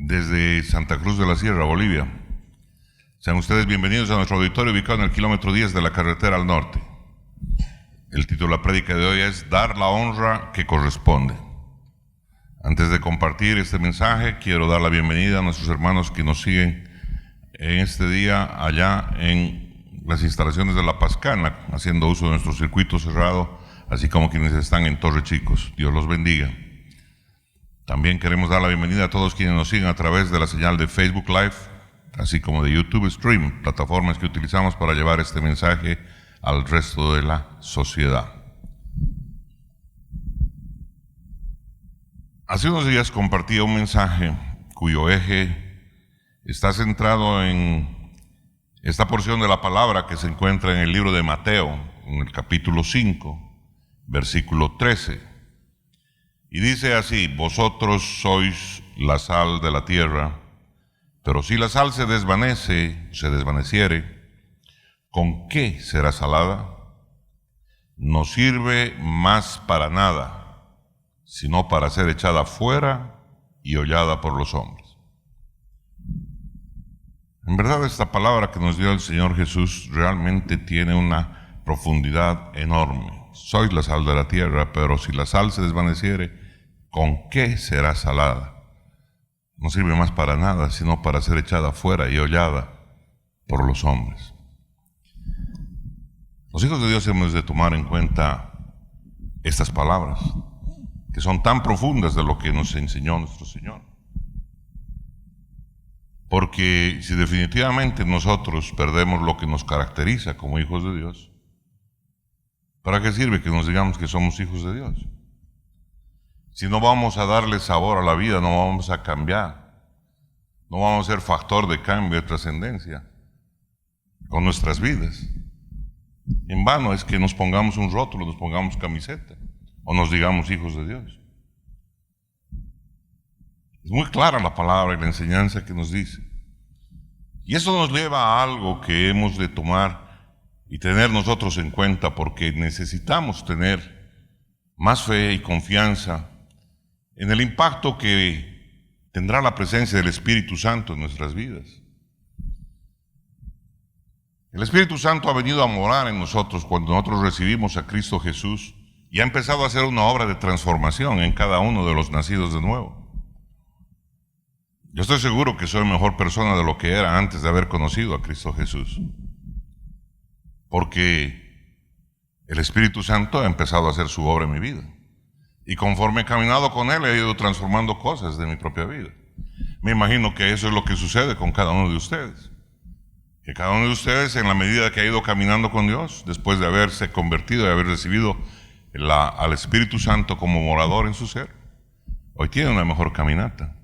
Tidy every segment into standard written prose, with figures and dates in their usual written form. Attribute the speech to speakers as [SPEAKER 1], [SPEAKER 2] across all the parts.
[SPEAKER 1] desde Santa Cruz de la Sierra, Bolivia. Sean ustedes bienvenidos a nuestro auditorio ubicado en el kilómetro 10 de la carretera al norte. El título de la prédica de hoy es Dar la honra que corresponde. Antes de compartir este mensaje, quiero dar la bienvenida a nuestros hermanos que nos siguen en este día allá en las instalaciones de La Pascana, haciendo uso de nuestro circuito cerrado, así como quienes están en Torre Chicos. Dios los bendiga. También queremos dar la bienvenida a todos quienes nos siguen a través de la señal de Facebook Live, así como de YouTube Stream, plataformas que utilizamos para llevar este mensaje al resto de la sociedad. Hace unos días compartí un mensaje cuyo eje está centrado en esta porción de la palabra que se encuentra en el libro de Mateo, en el capítulo 5, versículo 13. Y dice así: vosotros sois la sal de la tierra, pero si la sal se desvaneciere, ¿con qué será salada? No sirve más para nada, sino para ser echada fuera y hollada por los hombres. En verdad, esta palabra que nos dio el Señor Jesús realmente tiene una profundidad enorme. Sois la sal de la tierra, pero si la sal se desvaneciere, ¿con qué será salada? No sirve más para nada, sino para ser echada fuera y hollada por los hombres. Los hijos de Dios hemos de tomar en cuenta estas palabras, que son tan profundas de lo que nos enseñó nuestro Señor. Porque si definitivamente nosotros perdemos lo que nos caracteriza como hijos de Dios, ¿para qué sirve que nos digamos que somos hijos de Dios? Si no vamos a darle sabor a la vida, no vamos a cambiar, no vamos a ser factor de cambio, de trascendencia con nuestras vidas. En vano es que nos pongamos un rótulo, nos pongamos camiseta o nos digamos hijos de Dios. Es muy clara la palabra y la enseñanza que nos dice. Y eso nos lleva a algo que hemos de tomar y tener nosotros en cuenta, porque necesitamos tener más fe y confianza en el impacto que tendrá la presencia del Espíritu Santo en nuestras vidas. El Espíritu Santo ha venido a morar en nosotros cuando nosotros recibimos a Cristo Jesús y ha empezado a hacer una obra de transformación en cada uno de los nacidos de nuevo. Yo estoy seguro que soy mejor persona de lo que era antes de haber conocido a Cristo Jesús, porque el Espíritu Santo ha empezado a hacer su obra en mi vida. Y conforme he caminado con Él, he ido transformando cosas de mi propia vida. Me imagino que eso es lo que sucede con cada uno de ustedes. Que cada uno de ustedes, en la medida que ha ido caminando con Dios, después de haberse convertido y haber recibido al Espíritu Santo como morador en su ser, hoy tiene una mejor caminata.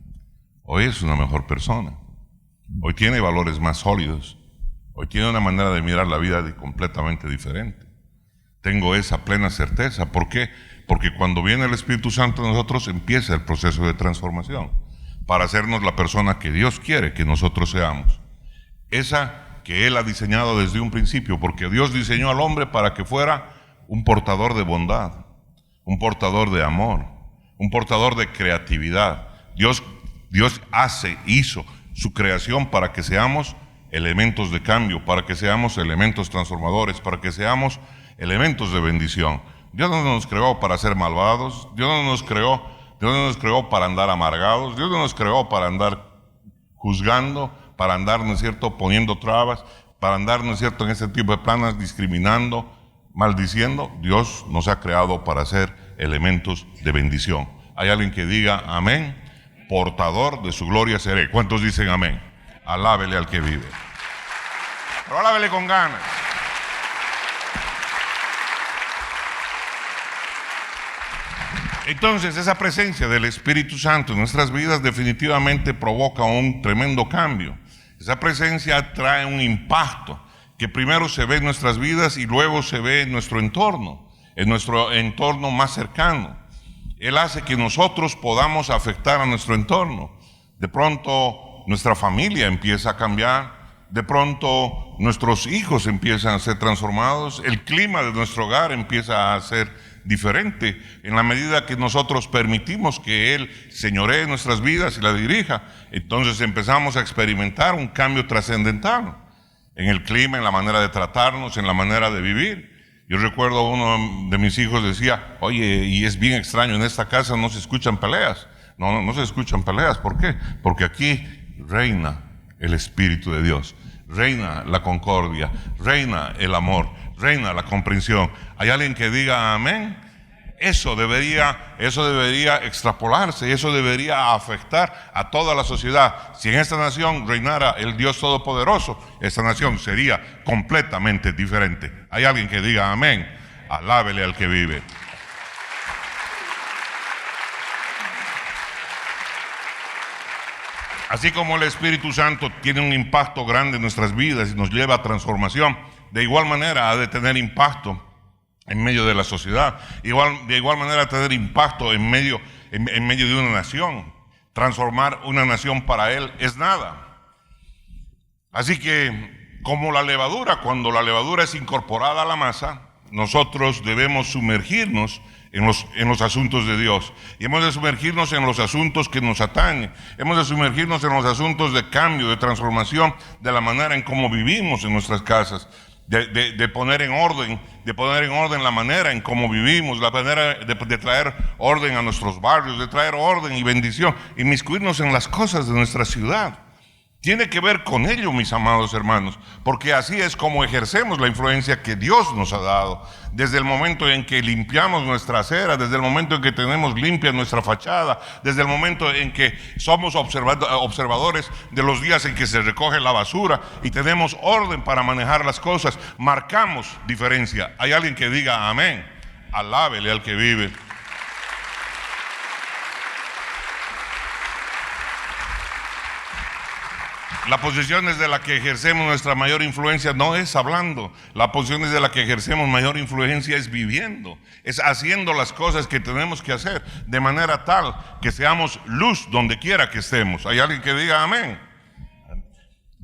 [SPEAKER 1] Hoy es una mejor persona. Hoy tiene valores más sólidos. Hoy tiene una manera de mirar la vida completamente diferente. Tengo esa plena certeza. ¿Por qué? Porque cuando viene el Espíritu Santo a nosotros, empieza el proceso de transformación para hacernos la persona que Dios quiere que nosotros seamos. Esa que Él ha diseñado desde un principio, porque Dios diseñó al hombre para que fuera un portador de bondad, un portador de amor, un portador de creatividad. Dios hizo su creación para que seamos elementos de cambio, para que seamos elementos transformadores, para que seamos elementos de bendición. Dios no nos creó para ser malvados, Dios no nos creó para andar amargados, Dios no nos creó para andar juzgando, para andar, ¿no es cierto?, poniendo trabas, para andar, ¿no es cierto?, en ese tipo de planas, discriminando, maldiciendo. Dios nos ha creado para ser elementos de bendición. ¿Hay alguien que diga amén? Portador de su gloria seré. ¿Cuántos dicen amén? Alábele al que vive. Pero alábele con ganas. Entonces, esa presencia del Espíritu Santo en nuestras vidas definitivamente provoca un tremendo cambio. Esa presencia trae un impacto que primero se ve en nuestras vidas y luego se ve en nuestro entorno más cercano. Él hace que nosotros podamos afectar a nuestro entorno. De pronto nuestra familia empieza a cambiar, de pronto nuestros hijos empiezan a ser transformados, el clima de nuestro hogar empieza a ser diferente en la medida que nosotros permitimos que Él señoree nuestras vidas y la dirija. Entonces empezamos a experimentar un cambio trascendental en el clima, en la manera de tratarnos, en la manera de vivir. Yo recuerdo uno de mis hijos decía, oye, y es bien extraño, en esta casa no se escuchan peleas. No se escuchan peleas. ¿Por qué? Porque aquí reina el Espíritu de Dios, reina la concordia, reina el amor, reina la comprensión. ¿Hay alguien que diga amén? Eso debería extrapolarse, eso debería afectar a toda la sociedad. Si en esta nación reinara el Dios Todopoderoso, esta nación sería completamente diferente. ¿Hay alguien que diga amén? Alábele al que vive. Así como el Espíritu Santo tiene un impacto grande en nuestras vidas y nos lleva a transformación, de igual manera ha de tener impacto en medio de la sociedad, de igual manera tener impacto en medio de una nación. Transformar una nación para Él es nada. Así que, como la levadura, cuando la levadura es incorporada a la masa, nosotros debemos sumergirnos en los asuntos de Dios. Y hemos de sumergirnos en los asuntos que nos atañen. Hemos de sumergirnos en los asuntos de cambio, de transformación, de la manera en cómo vivimos en nuestras casas. De poner en orden la manera en cómo vivimos, la manera de traer orden a nuestros barrios, de traer orden y bendición, inmiscuirnos en las cosas de nuestra ciudad. Tiene que ver con ello, mis amados hermanos, porque así es como ejercemos la influencia que Dios nos ha dado. Desde el momento en que limpiamos nuestra acera, desde el momento en que tenemos limpia nuestra fachada, desde el momento en que somos observadores de los días en que se recoge la basura y tenemos orden para manejar las cosas, marcamos diferencia. ¿Hay alguien que diga amén? Alábele al que vive. La posición desde la que ejercemos nuestra mayor influencia no es hablando. La posición desde la que ejercemos mayor influencia es viviendo, es haciendo las cosas que tenemos que hacer de manera tal que seamos luz donde quiera que estemos. ¿Hay alguien que diga amén?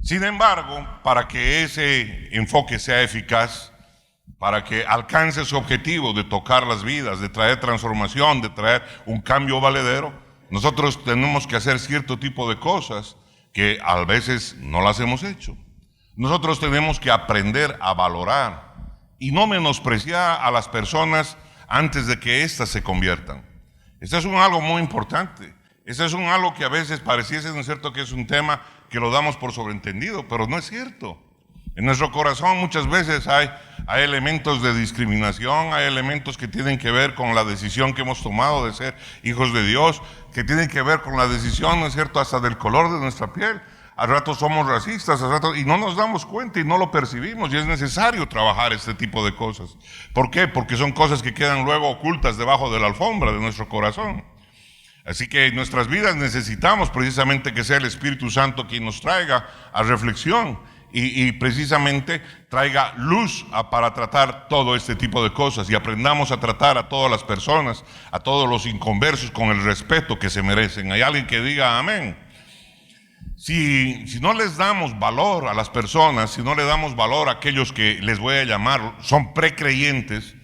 [SPEAKER 1] Sin embargo, para que ese enfoque sea eficaz, para que alcance su objetivo de tocar las vidas, de traer transformación, de traer un cambio valedero, nosotros tenemos que hacer cierto tipo de cosas que a veces no las hemos hecho. Nosotros tenemos que aprender a valorar y no menospreciar a las personas antes de que éstas se conviertan. Este es algo muy importante. Este es algo que a veces pareciese, ¿no es cierto?, que es un tema que lo damos por sobreentendido, pero no es cierto. En nuestro corazón muchas veces hay elementos de discriminación, hay elementos que tienen que ver con la decisión que hemos tomado de ser hijos de Dios, que tienen que ver con la decisión, ¿no es cierto?, hasta del color de nuestra piel. Al rato somos racistas, al rato, y no nos damos cuenta y no lo percibimos, y es necesario trabajar este tipo de cosas. ¿Por qué? Porque son cosas que quedan luego ocultas debajo de la alfombra de nuestro corazón. Así que en nuestras vidas necesitamos precisamente que sea el Espíritu Santo quien nos traiga a reflexión y precisamente traiga luz para tratar todo este tipo de cosas, y aprendamos a tratar a todas las personas, a todos los inconversos, con el respeto que se merecen. ¿Hay alguien que diga amén? Si no les damos valor a las personas, si no le damos valor a aquellos que les voy a llamar son precreyentes,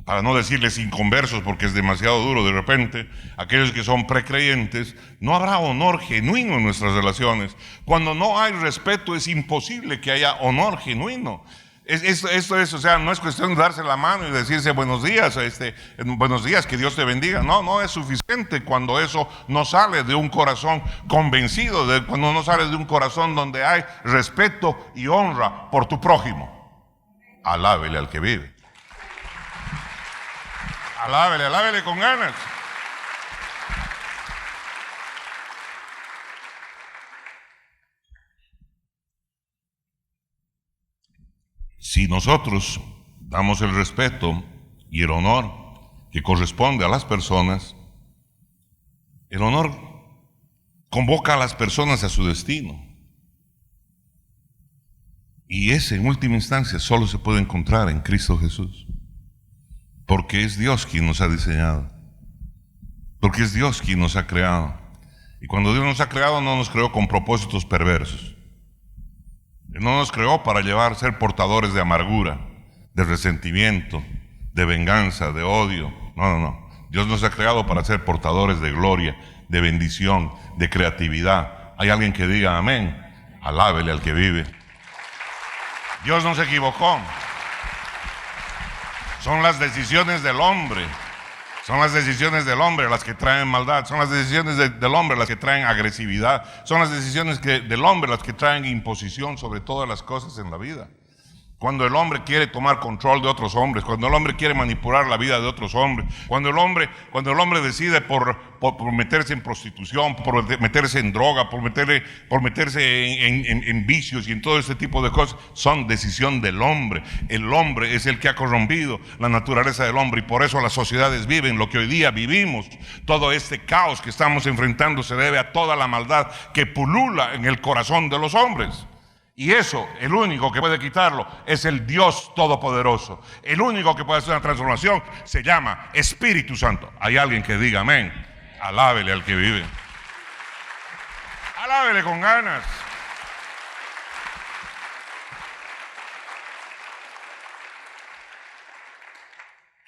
[SPEAKER 1] para no decirles inconversos porque es demasiado duro de repente, aquellos que son precreyentes, no habrá honor genuino en nuestras relaciones. Cuando no hay respeto es imposible que haya honor genuino. Esto es, o sea, no es cuestión de darse la mano y decirse buenos días, que Dios te bendiga. No es suficiente cuando eso no sale de un corazón convencido, cuando no sale de un corazón donde hay respeto y honra por tu prójimo. Alábele al que vive. Alábele con ganas. Si nosotros damos el respeto y el honor que corresponde a las personas, el honor convoca a las personas a su destino. Y ese, en última instancia, solo se puede encontrar en Cristo Jesús. Porque es Dios quien nos ha diseñado. Porque es Dios quien nos ha creado. Y cuando Dios nos ha creado, no nos creó con propósitos perversos. Él no nos creó para ser portadores de amargura, de resentimiento, de venganza, de odio. No. Dios nos ha creado para ser portadores de gloria, de bendición, de creatividad. ¿Hay alguien que diga amén? Alábele al que vive. Dios no se equivocó. Son las decisiones del hombre. Son las decisiones del hombre las que traen maldad. Son las decisiones del hombre las que traen agresividad. Son las decisiones del hombre las que traen imposición sobre todas las cosas en la vida. Cuando el hombre quiere tomar control de otros hombres, cuando el hombre quiere manipular la vida de otros hombres, cuando el hombre decide por meterse en prostitución, por meterse en droga, por meterse en vicios y en todo ese tipo de cosas, son decisión del hombre. El hombre es el que ha corrompido la naturaleza del hombre, y por eso las sociedades viven lo que hoy día vivimos. Todo este caos que estamos enfrentando se debe a toda la maldad que pulula en el corazón de los hombres. Y eso, el único que puede quitarlo es el Dios Todopoderoso. El único que puede hacer una transformación se llama Espíritu Santo. ¿Hay alguien que diga amén? Alábele al que vive. Alábele con ganas.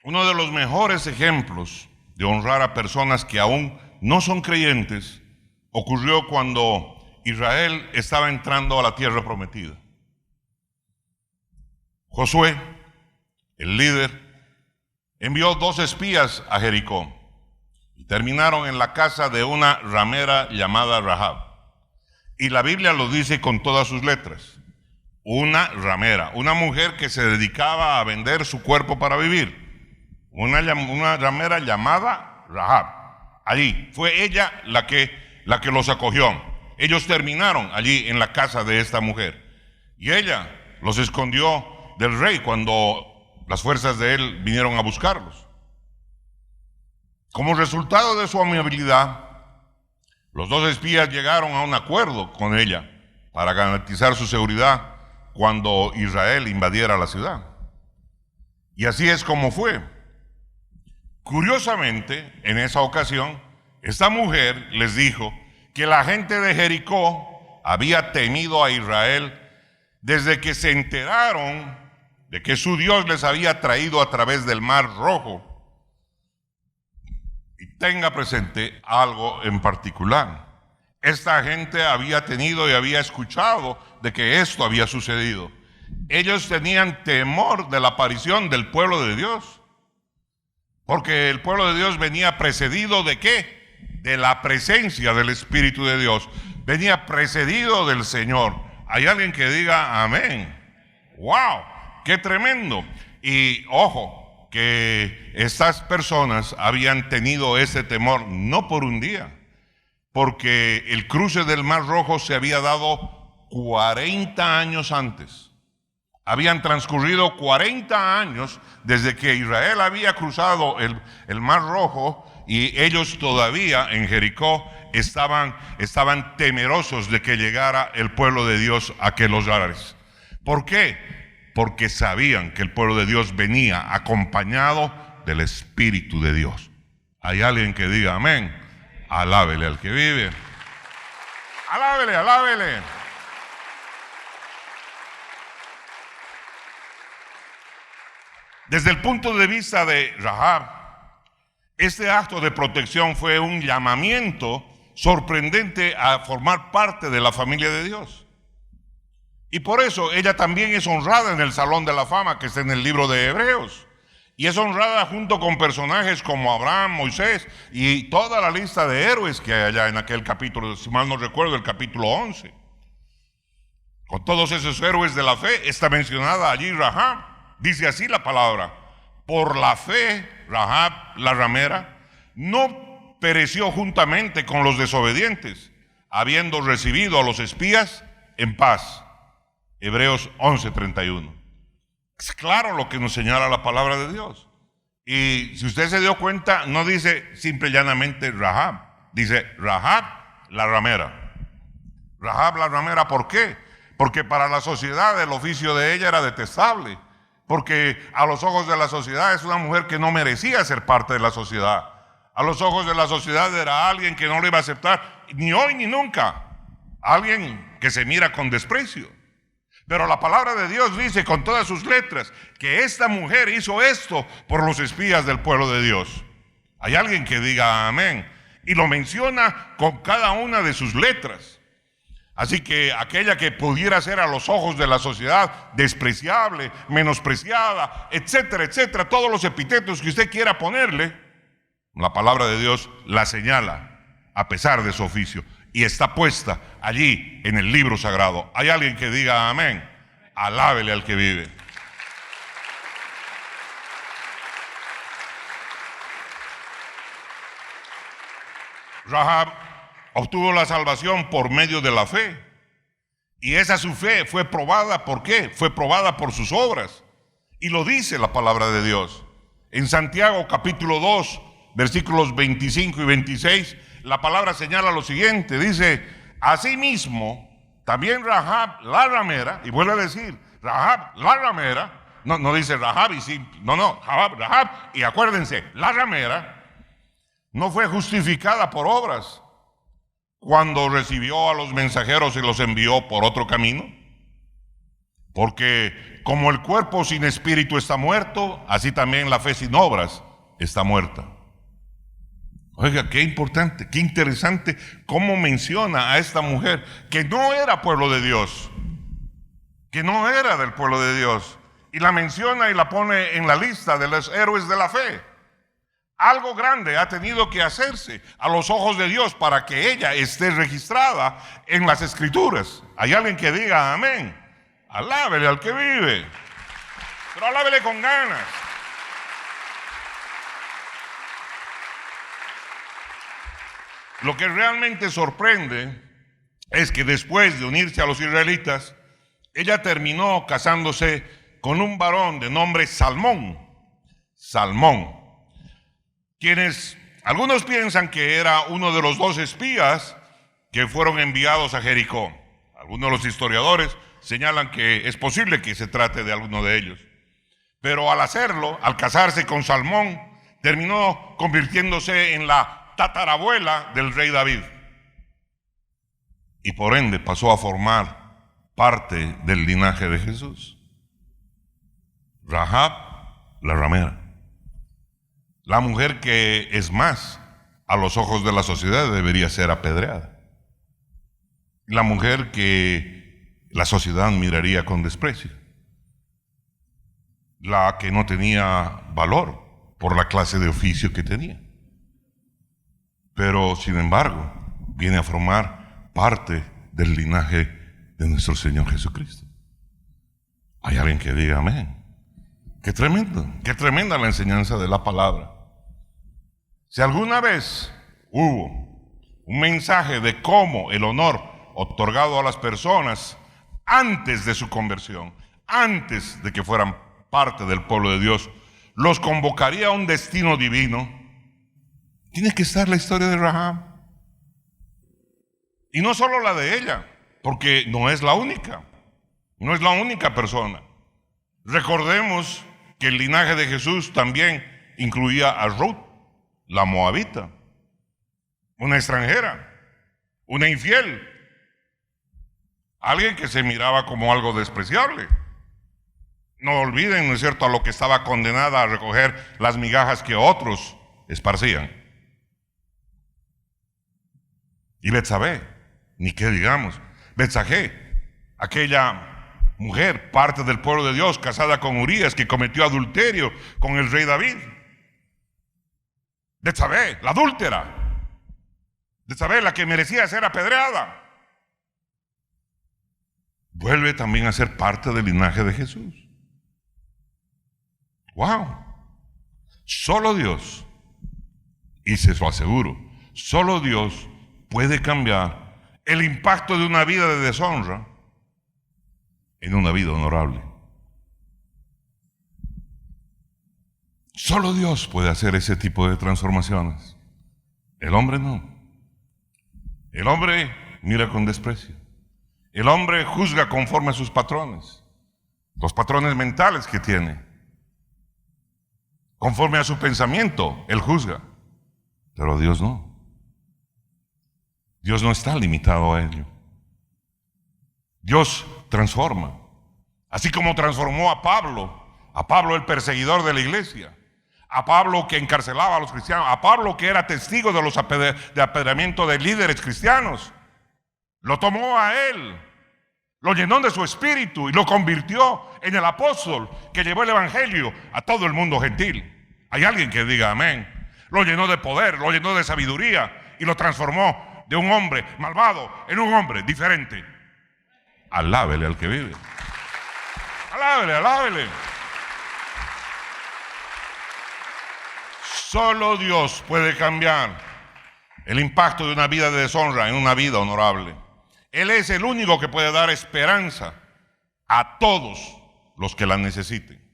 [SPEAKER 1] Uno de los mejores ejemplos de honrar a personas que aún no son creyentes ocurrió cuando Israel estaba entrando a la tierra prometida. Josué, el líder, envió 2 espías a Jericó y terminaron en la casa de una ramera llamada Rahab. Y la Biblia lo dice con todas sus letras. Una ramera, una mujer que se dedicaba a vender su cuerpo para vivir. Una ramera llamada Rahab. Allí fue ella la que los acogió. Ellos terminaron allí en la casa de esta mujer, y ella los escondió del rey cuando las fuerzas de él vinieron a buscarlos. Como resultado de su amabilidad, los 2 espías llegaron a un acuerdo con ella para garantizar su seguridad cuando Israel invadiera la ciudad. Y así es como fue. Curiosamente, en esa ocasión, esta mujer les dijo que la gente de Jericó había temido a Israel desde que se enteraron de que su Dios les había traído a través del Mar Rojo. Y tenga presente algo en particular. Esta gente había tenido y había escuchado de que esto había sucedido. Ellos tenían temor de la aparición del pueblo de Dios, porque el pueblo de Dios venía precedido ¿de qué? De la presencia del Espíritu de Dios. Venía precedido del Señor. ¿Hay alguien que diga amén? ¡Wow! ¡Qué tremendo! Y ojo, que estas personas habían tenido ese temor no por un día, porque el cruce del Mar Rojo se había dado 40 años antes. Habían transcurrido 40 años desde que Israel había cruzado el Mar Rojo, y ellos todavía en Jericó estaban temerosos de que llegara el pueblo de Dios a aquellos lugares. ¿Por qué? Porque sabían que el pueblo de Dios venía acompañado del Espíritu de Dios. ¿Hay alguien que diga amén? Alábele al que vive. Alábele, alábele. Desde el punto de vista de Rahab, este acto de protección fue un llamamiento sorprendente a formar parte de la familia de Dios. Y por eso ella también es honrada en el Salón de la Fama, que está en el libro de Hebreos. Y es honrada junto con personajes como Abraham, Moisés y toda la lista de héroes que hay allá en aquel capítulo, si mal no recuerdo, el capítulo 11. Con todos esos héroes de la fe está mencionada allí Rahab. Dice así la palabra: por la fe, Rahab, la ramera, no pereció juntamente con los desobedientes, habiendo recibido a los espías en paz. Hebreos 11:31. Es claro lo que nos señala la palabra de Dios. Y si usted se dio cuenta, no dice simple y llanamente Rahab, dice Rahab, la ramera. Rahab, la ramera, ¿por qué? Porque para la sociedad el oficio de ella era detestable. Porque a los ojos de la sociedad es una mujer que no merecía ser parte de la sociedad. A los ojos de la sociedad era alguien que no le iba a aceptar, ni hoy ni nunca. Alguien que se mira con desprecio. Pero la palabra de Dios dice con todas sus letras que esta mujer hizo esto por los espías del pueblo de Dios. Hay alguien que diga amén. Y lo menciona con cada una de sus letras. Así que aquella que pudiera ser a los ojos de la sociedad despreciable, menospreciada, etcétera, etcétera, todos los epítetos que usted quiera ponerle, la palabra de Dios la señala a pesar de su oficio y está puesta allí en el libro sagrado. Hay alguien que diga amén. Alábele al que vive. Rahab obtuvo la salvación por medio de la fe. Y esa su fe fue probada, ¿por qué? Fue probada por sus obras. Y lo dice la palabra de Dios. En Santiago capítulo 2, versículos 25 y 26, la palabra señala lo siguiente. Dice, asimismo, también Rahab la ramera, y vuelve a decir, Rahab la ramera, no dice Rahab y sí, Rahab, y acuérdense, la ramera, no fue justificada por obras cuando recibió a los mensajeros y los envió por otro camino. Porque como el cuerpo sin espíritu está muerto, así también la fe sin obras está muerta. Oiga, qué importante, qué interesante cómo menciona a esta mujer que no era pueblo de Dios, que no era del pueblo de Dios, y la menciona y la pone en la lista de los héroes de la fe. Algo grande ha tenido que hacerse a los ojos de Dios para que ella esté registrada en las Escrituras. Hay alguien que diga amén. Alábele al que vive, pero alábele con ganas. Lo que realmente sorprende es que después de unirse a los israelitas, ella terminó casándose con un varón de nombre Salmón, quienes algunos piensan que era uno de los 2 espías que fueron enviados a Jericó. Algunos de los historiadores señalan que es posible que se trate de alguno de ellos. Pero al hacerlo, al casarse con Salmón, terminó convirtiéndose en la tatarabuela del rey David. Y por ende pasó a formar parte del linaje de Jesús. Rahab, la ramera. La mujer que, es más, a los ojos de la sociedad debería ser apedreada. La mujer que la sociedad miraría con desprecio. La que no tenía valor por la clase de oficio que tenía. Pero, sin embargo, viene a formar parte del linaje de nuestro Señor Jesucristo. Hay alguien que diga amén. Qué tremenda la enseñanza de la palabra. Si alguna vez hubo un mensaje de cómo el honor otorgado a las personas antes de su conversión, antes de que fueran parte del pueblo de Dios, los convocaría a un destino divino, tiene que estar la historia de Rahab. Y no solo la de ella, porque no es la única persona. Recordemos que el linaje de Jesús también incluía a Ruth, la moabita, una extranjera, una infiel, alguien que se miraba como algo despreciable. No olviden, ¿no es cierto?, a lo que estaba condenada a recoger las migajas que otros esparcían. Y Betsabé, ni qué digamos, Betsagé, aquella mujer, parte del pueblo de Dios, casada con Urías, que cometió adulterio con el rey David. Betsabé, la adúltera. Betsabé, la que merecía ser apedreada. Vuelve también a ser parte del linaje de Jesús. ¡Wow! Solo Dios, y se lo aseguro, solo Dios puede cambiar el impacto de una vida de deshonra en una vida honorable. Solo Dios puede hacer ese tipo de transformaciones. El hombre no. El hombre mira con desprecio. El hombre juzga conforme a sus patrones, los patrones mentales que tiene. Conforme a su pensamiento, él juzga. Pero Dios no. Dios no está limitado a ello. Dios transforma. Así como transformó a Pablo el perseguidor de la iglesia, a Pablo que encarcelaba a los cristianos, a Pablo que era testigo de los apedreamientos de líderes cristianos. Lo tomó a él, lo llenó de su espíritu y lo convirtió en el apóstol que llevó el evangelio a todo el mundo gentil. Hay alguien que diga amén. Lo llenó de poder, lo llenó de sabiduría y lo transformó de un hombre malvado en un hombre diferente. Alábele al que vive. Alábele, alábele. Solo Dios puede cambiar el impacto de una vida de deshonra en una vida honorable. Él es el único que puede dar esperanza a todos los que la necesiten.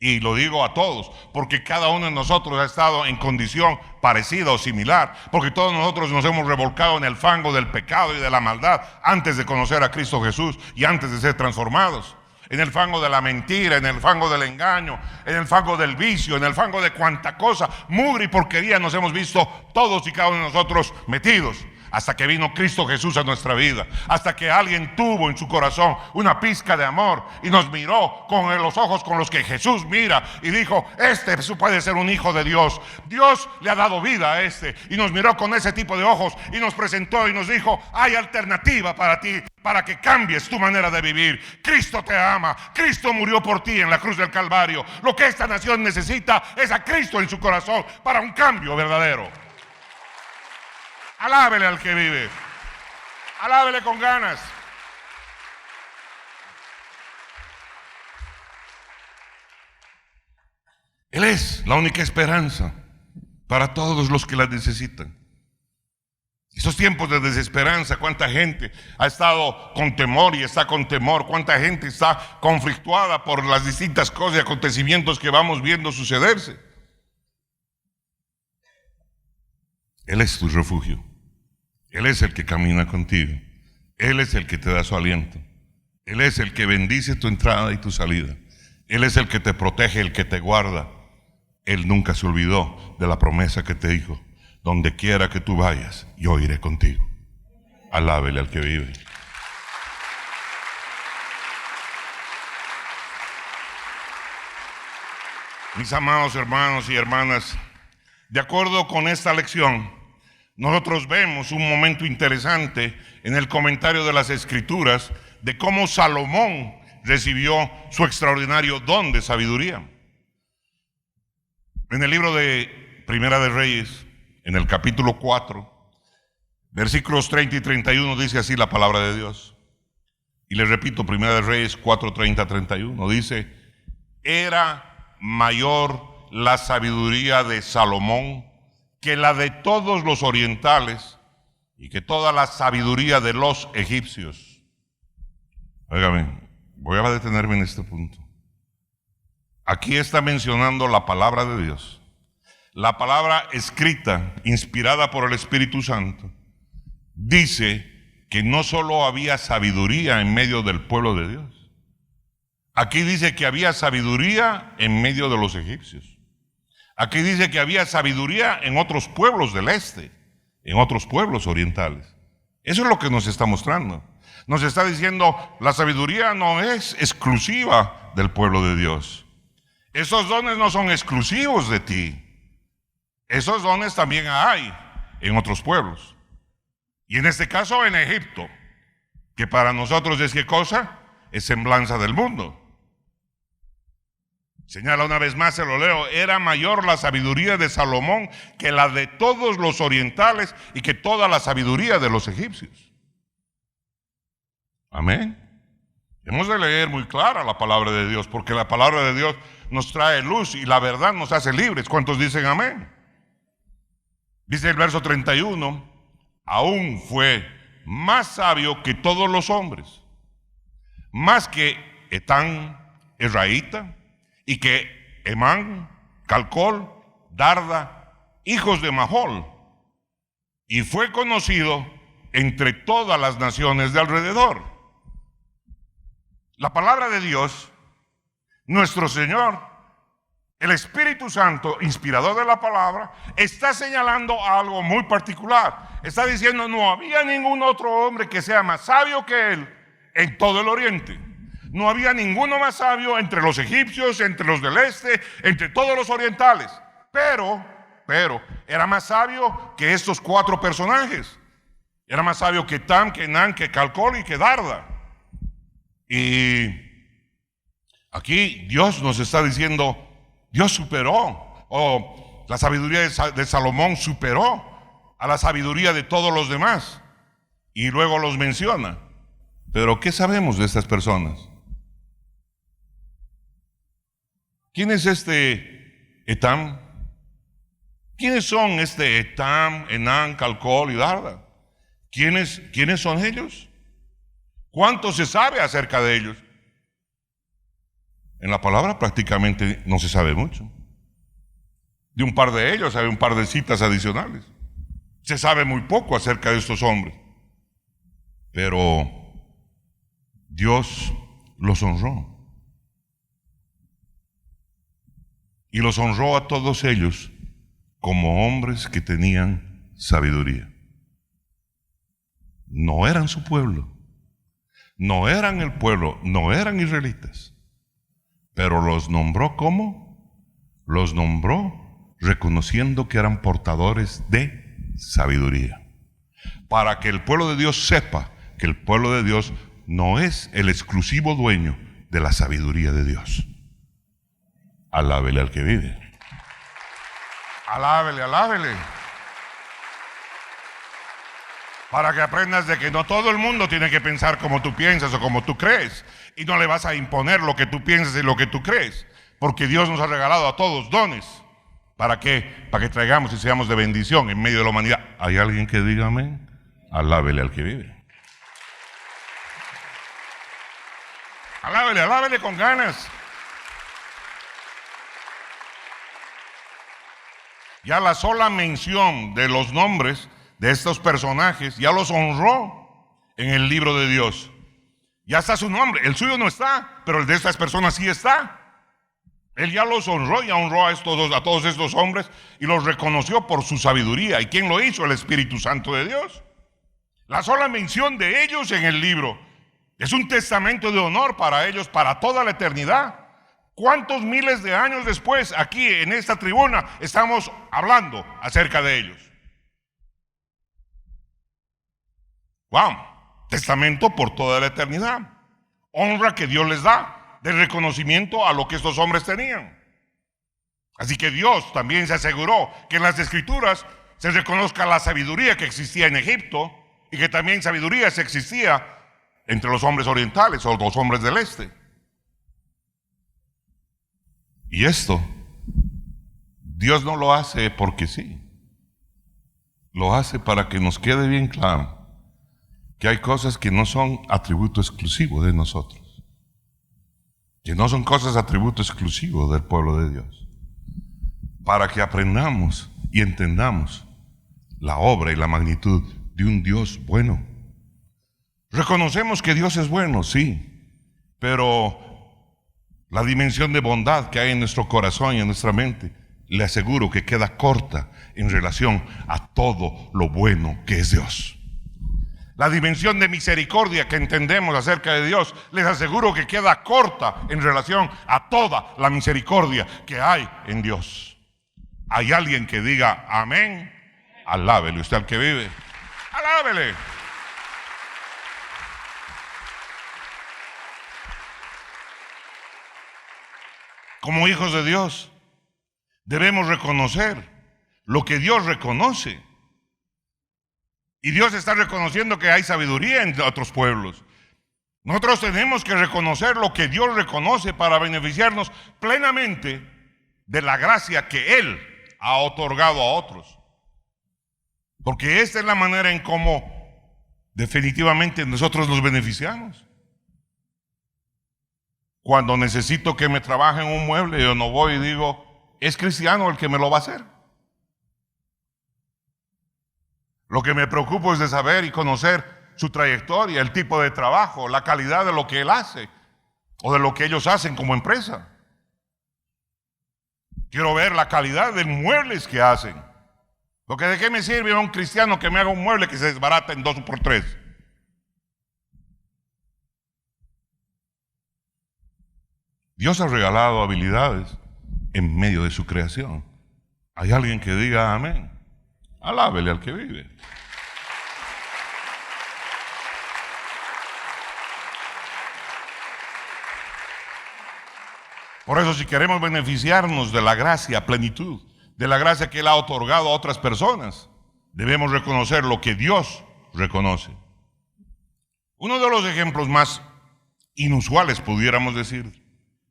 [SPEAKER 1] Y lo digo a todos, porque cada uno de nosotros ha estado en condición parecida o similar, porque todos nosotros nos hemos revolcado en el fango del pecado y de la maldad antes de conocer a Cristo Jesús y antes de ser transformados. En el fango de la mentira, en el fango del engaño, en el fango del vicio, en el fango de cuanta cosa, mugre y porquería nos hemos visto todos y cada uno de nosotros metidos. Hasta que vino Cristo Jesús a nuestra vida, hasta que alguien tuvo en su corazón una pizca de amor y nos miró con los ojos con los que Jesús mira y dijo: este puede ser un hijo de Dios. Dios le ha dado vida a este, y nos miró con ese tipo de ojos y nos presentó y nos dijo: hay alternativa para ti, para que cambies tu manera de vivir. Cristo te ama, Cristo murió por ti en la cruz del Calvario. Lo que esta nación necesita es a Cristo en su corazón para un cambio verdadero. Alábele al que vive. Alábele con ganas. Él es la única esperanza para todos los que la necesitan. Esos tiempos de desesperanza, cuánta gente ha estado con temor y está con temor, cuánta gente está conflictuada por las distintas cosas y acontecimientos que vamos viendo sucederse. Él es tu refugio. Él es el que camina contigo. Él es el que te da su aliento. Él es el que bendice tu entrada y tu salida. Él es el que te protege, el que te guarda. Él nunca se olvidó de la promesa que te dijo: donde quiera que tú vayas, yo iré contigo. Alábele al que vive. Mis amados hermanos y hermanas, de acuerdo con esta lección, nosotros vemos un momento interesante en el comentario de las Escrituras de cómo Salomón recibió su extraordinario don de sabiduría. En el libro de Primera de Reyes, en el capítulo 4, versículos 30 y 31, dice así la palabra de Dios. Y les repito, Primera de Reyes 4, 30, 31, dice: era mayor la sabiduría de Salomón que la de todos los orientales y que toda la sabiduría de los egipcios. Óigame, voy a detenerme en este punto. Aquí está mencionando la palabra de Dios, la palabra escrita, inspirada por el Espíritu Santo. Dice que no solo había sabiduría en medio del pueblo de Dios. Aquí dice que había sabiduría en medio de los egipcios. Aquí dice que había sabiduría en otros pueblos del este, en otros pueblos orientales. Eso es lo que nos está mostrando. Nos está diciendo: la sabiduría no es exclusiva del pueblo de Dios. Esos dones no son exclusivos de ti. Esos dones también hay en otros pueblos. Y en este caso en Egipto, que para nosotros es ¿qué cosa? Es semblanza del mundo. Señala una vez más, se lo leo: era mayor la sabiduría de Salomón que la de todos los orientales y que toda la sabiduría de los egipcios. Amén. Hemos de leer muy clara la palabra de Dios, porque la palabra de Dios nos trae luz y la verdad nos hace libres. ¿Cuántos dicen amén? Dice el verso 31, aún fue más sabio que todos los hombres, más que Etán, Ezraíta, y que Emán, Calcol, Darda, hijos de Mahol, y fue conocido entre todas las naciones de alrededor. La palabra de Dios, nuestro Señor, el Espíritu Santo, inspirador de la palabra, está señalando algo muy particular. Está diciendo: no había ningún otro hombre que sea más sabio que él en todo el oriente. No había ninguno más sabio entre los egipcios, entre los del este, entre todos los orientales. Pero, era más sabio que estos 4 personajes. Era más sabio que Etam, que Enán, que Calcol y que Darda. Y aquí Dios nos está diciendo, Dios superó, o la sabiduría de Salomón superó a la sabiduría de todos los demás. Y luego los menciona. Pero ¿qué sabemos de estas personas? ¿Quién es este Etam? ¿Quiénes son este Etam, Enán, Calcol y Darda? ¿Quiénes son ellos? ¿Cuánto se sabe acerca de ellos? En la palabra prácticamente no se sabe mucho. De un par de ellos hay un par de citas adicionales. Se sabe muy poco acerca de estos hombres. Pero Dios los honró. Y los honró a todos ellos como hombres que tenían sabiduría. No eran su pueblo, no eran el pueblo, no eran israelitas, pero los nombró ¿cómo? Los nombró reconociendo que eran portadores de sabiduría, para que el pueblo de Dios sepa que el pueblo de Dios no es el exclusivo dueño de la sabiduría de Dios. Alábele al que vive. Alábele, alábele. Para que aprendas de que no todo el mundo tiene que pensar como tú piensas o como tú crees. Y no le vas a imponer lo que tú piensas y lo que tú crees. Porque Dios nos ha regalado a todos dones. ¿Para qué? Para que traigamos y seamos de bendición en medio de la humanidad. ¿Hay alguien que diga amén? Alábele al que vive. Alábele, alábele con ganas. Ya la sola mención de los nombres de estos personajes ya los honró en el libro de Dios. Ya está su nombre. El suyo no está, pero el de estas personas sí está. Él ya los honró, ya honró a todos estos hombres y los reconoció por su sabiduría. ¿Y quién lo hizo? El Espíritu Santo de Dios. La sola mención de ellos en el libro es un testamento de honor para ellos, para toda la eternidad. ¿Cuántos miles de años después, aquí en esta tribuna, estamos hablando acerca de ellos? ¡Wow! Testamento por toda la eternidad. Honra que Dios les da de reconocimiento a lo que estos hombres tenían. Así que Dios también se aseguró que en las Escrituras se reconozca la sabiduría que existía en Egipto y que también sabiduría se existía entre los hombres orientales o los hombres del este. Y esto, Dios no lo hace porque sí. Lo hace para que nos quede bien claro que hay cosas que no son atributo exclusivo de nosotros. Que no son cosas atributo exclusivo del pueblo de Dios. Para que aprendamos y entendamos la obra y la magnitud de un Dios bueno. Reconocemos que Dios es bueno, sí, pero la dimensión de bondad que hay en nuestro corazón y en nuestra mente, le aseguro que queda corta en relación a todo lo bueno que es Dios. La dimensión de misericordia que entendemos acerca de Dios, les aseguro que queda corta en relación a toda la misericordia que hay en Dios. ¿Hay alguien que diga amén? Alábele usted al que vive. Alábele. Como hijos de Dios, debemos reconocer lo que Dios reconoce. Y Dios está reconociendo que hay sabiduría en otros pueblos. Nosotros tenemos que reconocer lo que Dios reconoce para beneficiarnos plenamente de la gracia que Él ha otorgado a otros. Porque esta es la manera en cómo definitivamente nosotros nos beneficiamos. Cuando necesito que me trabajen un mueble, yo no voy y digo, es cristiano el que me lo va a hacer. Lo que me preocupo es de saber y conocer su trayectoria, el tipo de trabajo, la calidad de lo que él hace o de lo que ellos hacen como empresa. Quiero ver la calidad de muebles que hacen. Porque ¿de qué me sirve a un cristiano que me haga un mueble que se desbarata en 2 por 3? Dios ha regalado habilidades en medio de su creación. ¿Hay alguien que diga amén? Alábele al que vive. Por eso, si queremos beneficiarnos de la gracia a plenitud, de la gracia que Él ha otorgado a otras personas, debemos reconocer lo que Dios reconoce. Uno de los ejemplos más inusuales, pudiéramos decir,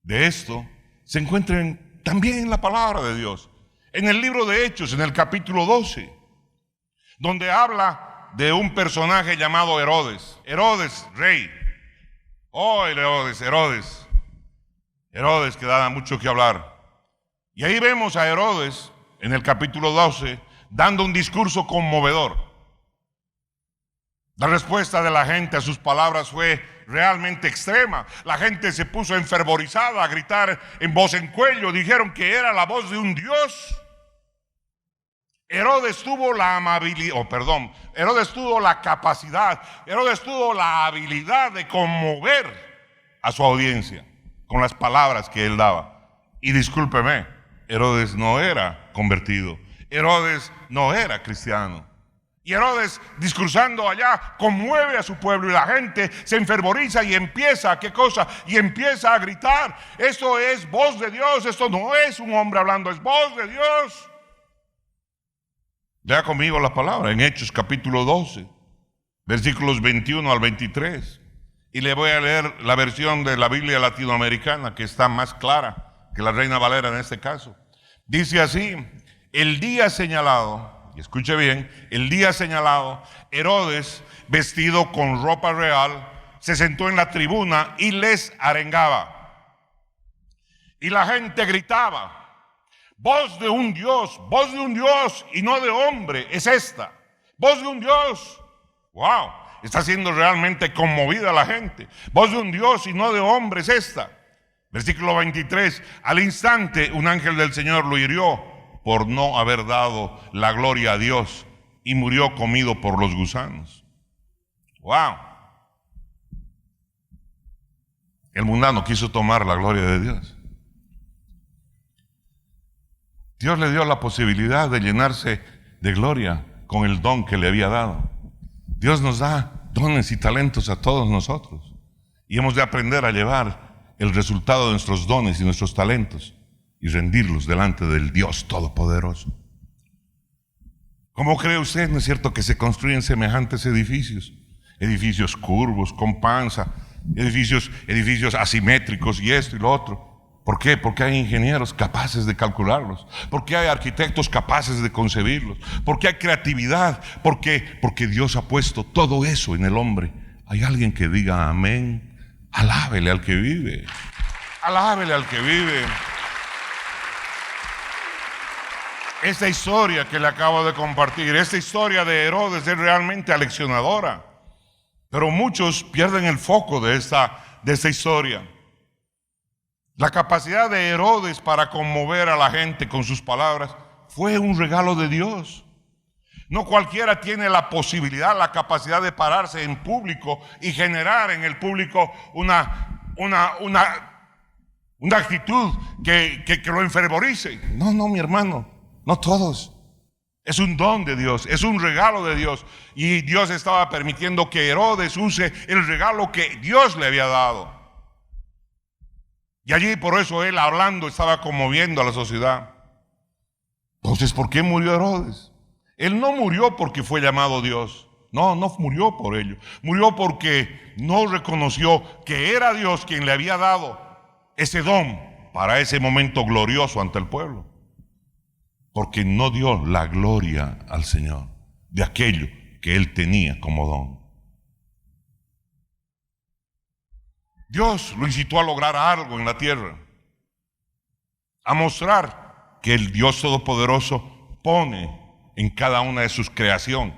[SPEAKER 1] de esto, se encuentra también en la palabra de Dios. En el libro de Hechos, en el capítulo 12, donde habla de un personaje llamado Herodes. Herodes, rey. Oh, Herodes, que da mucho que hablar. Y ahí vemos a Herodes, en el capítulo 12, dando un discurso conmovedor. La respuesta de la gente a sus palabras fue realmente extrema. La gente se puso enfervorizada a gritar en voz en cuello. Dijeron que era la voz de un Dios. Herodes tuvo la Herodes tuvo la capacidad, Herodes tuvo la habilidad de conmover a su audiencia con las palabras que él daba. Y discúlpeme, Herodes no era convertido, Herodes no era cristiano. Y Herodes, discursando allá, conmueve a su pueblo y la gente se enfervoriza y empieza, ¿qué cosa? Y empieza a gritar. Esto es voz de Dios, esto no es un hombre hablando, es voz de Dios. Lea conmigo la palabra en Hechos capítulo 12, versículos 21 al 23. Y le voy a leer la versión de la Biblia latinoamericana, que está más clara que la Reina Valera en este caso. Dice así: el día señalado, y escuche bien, el día señalado, Herodes, vestido con ropa real, se sentó en la tribuna y les arengaba. Y la gente gritaba: voz de un Dios y no de hombre es esta. Voz de un Dios. Wow, está siendo realmente conmovida la gente. Voz de un Dios y no de hombre es esta. Versículo 23. Al instante un ángel del Señor lo hirió por no haber dado la gloria a Dios y murió comido por los gusanos. Wow. El mundano quiso tomar la gloria de Dios. Dios le dio la posibilidad de llenarse de gloria con el don que le había dado. Dios nos da dones y talentos a todos nosotros y hemos de aprender a llevar el resultado de nuestros dones y nuestros talentos y rendirlos delante del Dios Todopoderoso. ¿Cómo cree usted, no es cierto, que se construyen semejantes edificios? Edificios curvos, con panza, edificios asimétricos y esto y lo otro. ¿Por qué? Porque hay ingenieros capaces de calcularlos, porque hay arquitectos capaces de concebirlos, porque hay creatividad, porque Dios ha puesto todo eso en el hombre. Hay alguien que diga amén. Alábele al que vive. Alábele al que vive. Esta historia que le acabo de compartir, esta historia de Herodes es realmente aleccionadora, pero muchos pierden el foco de esta historia. La capacidad de Herodes para conmover a la gente con sus palabras fue un regalo de Dios. No cualquiera tiene la posibilidad, la capacidad de pararse en público y generar en el público una actitud que lo enfervorice. No, mi hermano, no todos. Es un don de Dios, es un regalo de Dios. Y Dios estaba permitiendo que Herodes use el regalo que Dios le había dado. Y allí, por eso él hablando estaba conmoviendo a la sociedad. Entonces, ¿por qué murió Herodes? Él no murió porque fue llamado Dios. No murió por ello. Murió porque no reconoció que era Dios quien le había dado ese don para ese momento glorioso ante el pueblo. Porque no dio la gloria al Señor de aquello que él tenía como don. Dios lo incitó a lograr algo en la tierra, a mostrar que el Dios Todopoderoso pone en cada una de sus creaciones,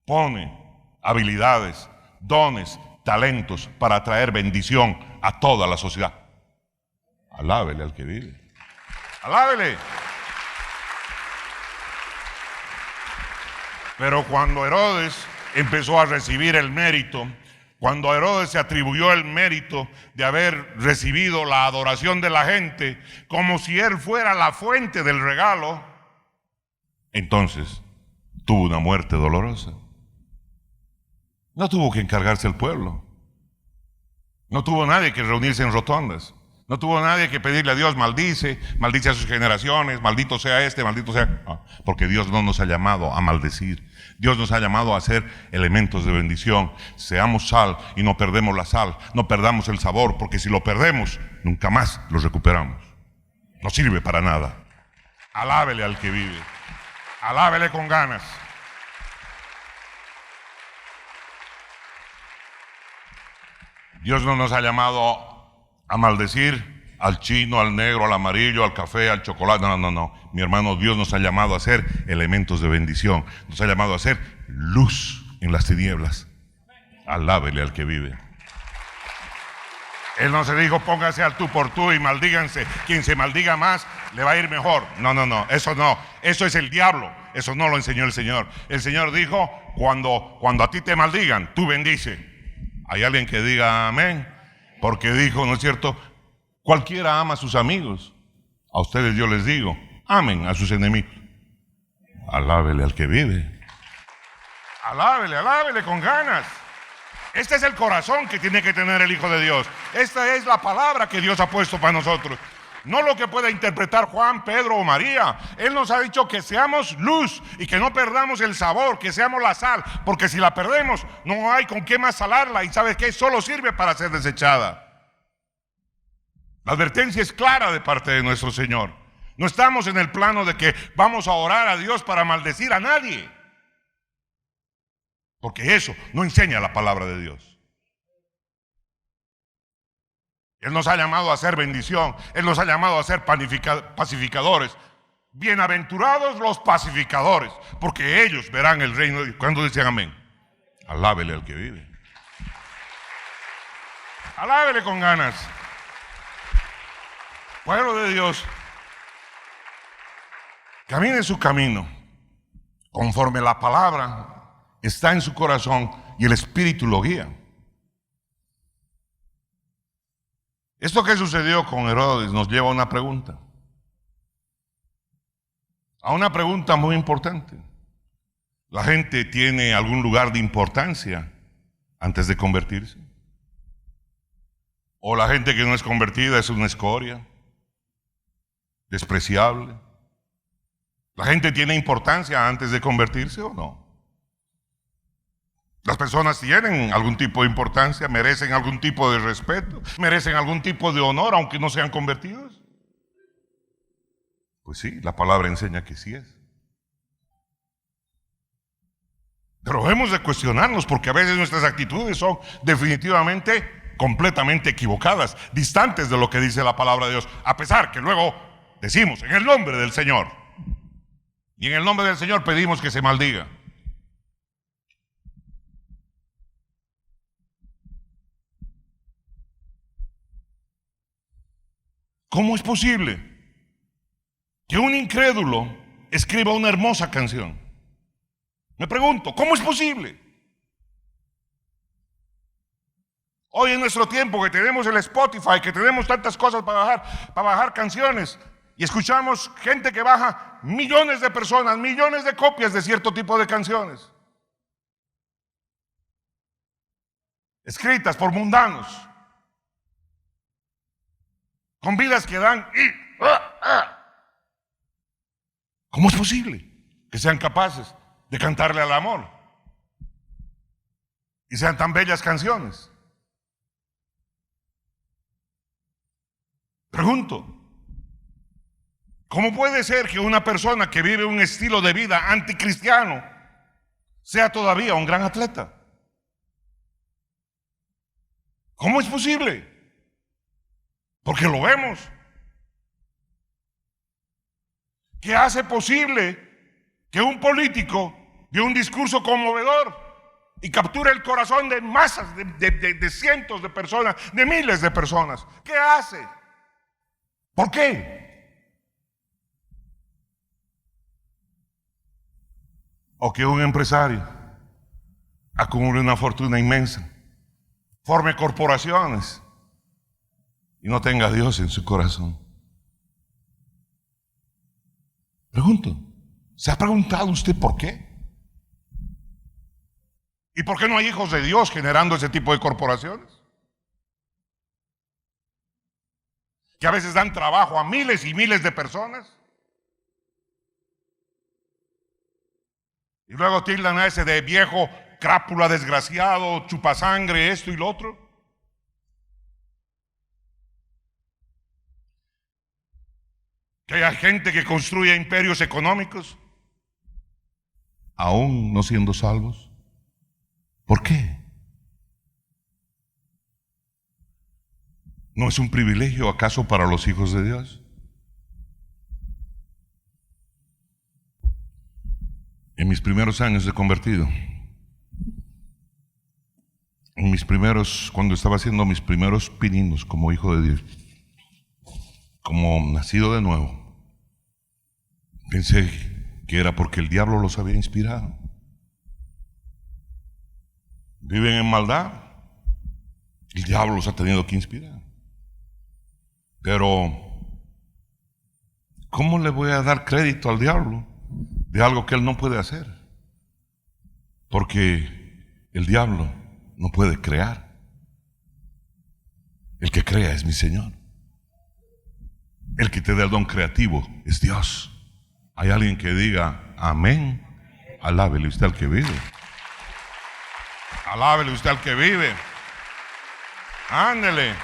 [SPEAKER 1] pone habilidades, dones, talentos para traer bendición a toda la sociedad. Alábele al que vive. Alábele. Pero cuando Herodes empezó a recibir el mérito, Cuando Herodes se atribuyó el mérito de haber recibido la adoración de la gente, como si él fuera la fuente del regalo, entonces tuvo una muerte dolorosa. No tuvo que encargarse el pueblo. No tuvo nadie que reunirse en rotondas. No tuvo nadie que pedirle a Dios: maldice a sus generaciones, maldito sea este, maldito sea. No, porque Dios no nos ha llamado a maldecir. Dios nos ha llamado a ser elementos de bendición. Seamos sal y no perdemos la sal. No perdamos el sabor, porque si lo perdemos, nunca más lo recuperamos. No sirve para nada. Alábele al que vive. Alábele con ganas. Dios no nos ha llamado a maldecir al chino, al negro, al amarillo, al café, al chocolate. No. Mi hermano, Dios nos ha llamado a ser elementos de bendición. Nos ha llamado a ser luz en las tinieblas. Alábele al que vive. Él no se dijo: póngase al tú por tú y maldíganse. Quien se maldiga más le va a ir mejor. No. Eso no. Eso es el diablo. Eso no lo enseñó el Señor. El Señor dijo: cuando a ti te maldigan, tú bendice. ¿Hay alguien que diga amén? Porque dijo, ¿no es cierto? Cualquiera ama a sus amigos. A ustedes yo les digo: amen a sus enemigos. Alábele al que vive. Alábele con ganas. Este es el corazón que tiene que tener el Hijo de Dios. Esta es la palabra que Dios ha puesto para nosotros. No lo que pueda interpretar Juan, Pedro o María. Él nos ha dicho que seamos luz y que no perdamos el sabor, que seamos la sal, porque si la perdemos no hay con qué más salarla, y ¿sabes qué? Solo sirve para ser desechada. La advertencia es clara de parte de nuestro Señor. No estamos en el plano de que vamos a orar a Dios para maldecir a nadie, porque eso no enseña la palabra de Dios. Él nos ha llamado a ser bendición. Él nos ha llamado a ser pacificadores. Bienaventurados los pacificadores, porque ellos verán el reino de Dios. ¿Cuándo dicen amén? Alábele al que vive. Alábele con ganas. Pueblo de Dios, camine su camino conforme la palabra está en su corazón y el Espíritu lo guía. Esto que sucedió con Herodes nos lleva a una pregunta. A una pregunta muy importante. ¿La gente tiene algún lugar de importancia antes de convertirse? ¿O la gente que no es convertida es una escoria, despreciable? ¿La gente tiene importancia antes de convertirse o no? Las personas tienen algún tipo de importancia, merecen algún tipo de respeto, merecen algún tipo de honor, aunque no sean convertidos. Pues sí, la palabra enseña que sí es. Pero hemos de cuestionarnos, porque a veces nuestras actitudes son definitivamente completamente equivocadas, distantes de lo que dice la palabra de Dios, a pesar que luego decimos en el nombre del Señor, y en el nombre del Señor pedimos que se maldiga. ¿Cómo es posible que un incrédulo escriba una hermosa canción? Me pregunto, ¿cómo es posible? Hoy en nuestro tiempo que tenemos el Spotify, que tenemos tantas cosas para bajar canciones, y escuchamos gente que baja millones de personas, millones de copias de cierto tipo de canciones, escritas por mundanos, con vidas que dan ¿Cómo es posible que sean capaces de cantarle al amor y sean tan bellas canciones? Pregunto, ¿cómo puede ser que una persona que vive un estilo de vida anticristiano sea todavía un gran atleta? ¿Cómo es posible? Porque lo vemos. ¿Qué hace posible que un político dé un discurso conmovedor y capture el corazón de masas, de cientos de personas, de miles de personas? ¿Qué hace? ¿Por qué? O que un empresario acumule una fortuna inmensa forme corporaciones y no tenga a Dios en su corazón. Pregunto, ¿se ha preguntado usted por qué? ¿Y por qué no hay hijos de Dios generando ese tipo de corporaciones? Que a veces dan trabajo a miles y miles de personas. Y luego tildan a ese de viejo crápula desgraciado, chupasangre, esto y lo otro. Que haya gente que construya imperios económicos, aún no siendo salvos. ¿Por qué? ¿No es un privilegio acaso para los hijos de Dios? En mis primeros años de convertido, cuando estaba haciendo mis primeros pininos como hijo de Dios, como nacido de nuevo, pensé que era porque el diablo los había inspirado. Viven en maldad, el diablo los ha tenido que inspirar. Pero, ¿cómo le voy a dar crédito al diablo de algo que él no puede hacer? Porque el diablo no puede crear. El que crea es mi Señor. El que te da el don creativo es Dios. Hay alguien que diga amén. Alábele usted al que vive. Alábele usted al que vive. Ándele.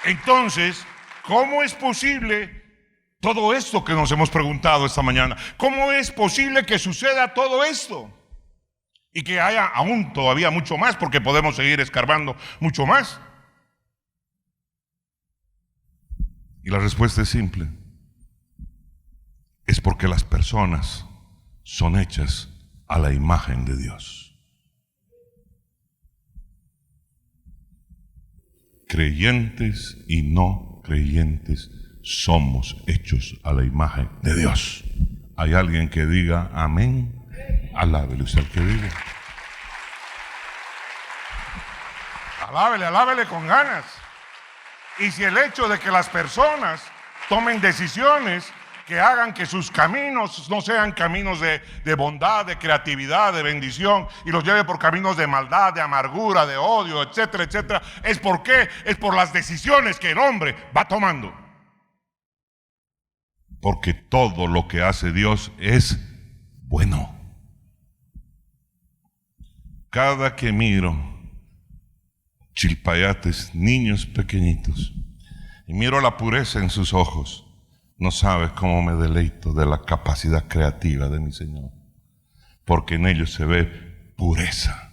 [SPEAKER 1] Entonces, ¿cómo es posible todo esto que nos hemos preguntado esta mañana? ¿Cómo es posible que suceda todo esto? Y que haya aún todavía mucho más, porque podemos seguir escarbando mucho más. Y la respuesta es simple. Es porque las personas son hechas a la imagen de Dios. Creyentes y no creyentes somos hechos a la imagen de Dios. ¿Hay alguien que diga amén? Alábele usted al que vive. Alábele, alábele con ganas. Y si el hecho de que las personas tomen decisiones que hagan que sus caminos no sean caminos de bondad, de creatividad, de bendición, y los lleve por caminos de maldad, de amargura, de odio, etcétera, etcétera, ¿es por qué? Es por las decisiones que el hombre va tomando. Porque todo lo que hace Dios es bueno. Cada que miro chilpayates, niños pequeñitos, y miro la pureza en sus ojos, no sabes cómo me deleito de la capacidad creativa de mi Señor. Porque en ellos se ve pureza,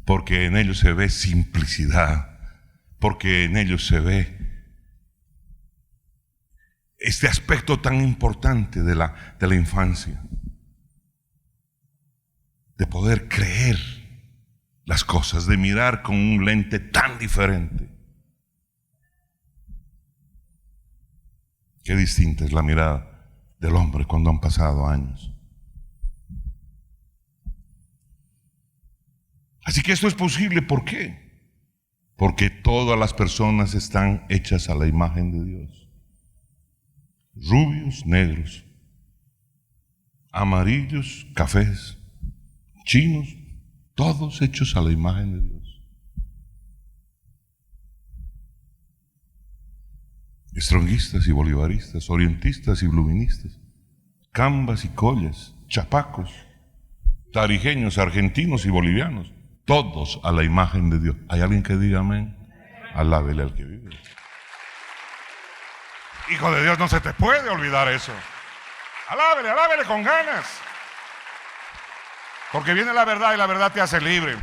[SPEAKER 1] porque en ellos se ve simplicidad, porque en ellos se ve este aspecto tan importante de la infancia, de poder creer las cosas, de mirar con un lente tan diferente. Qué distinta es la mirada del hombre cuando han pasado años. Así que esto es posible, ¿por qué? Porque todas las personas están hechas a la imagen de Dios. Rubios, negros, amarillos, cafés, chinos, todos hechos a la imagen de Dios. Estronguistas y bolivaristas, orientistas y bluministas, cambas y collas, chapacos, tarijeños, argentinos y bolivianos, todos a la imagen de Dios. ¿Hay alguien que diga amén? Alábele al que vive. Hijo de Dios, no se te puede olvidar eso. Alábele, alábele con ganas. Porque viene la verdad y la verdad te hace libre.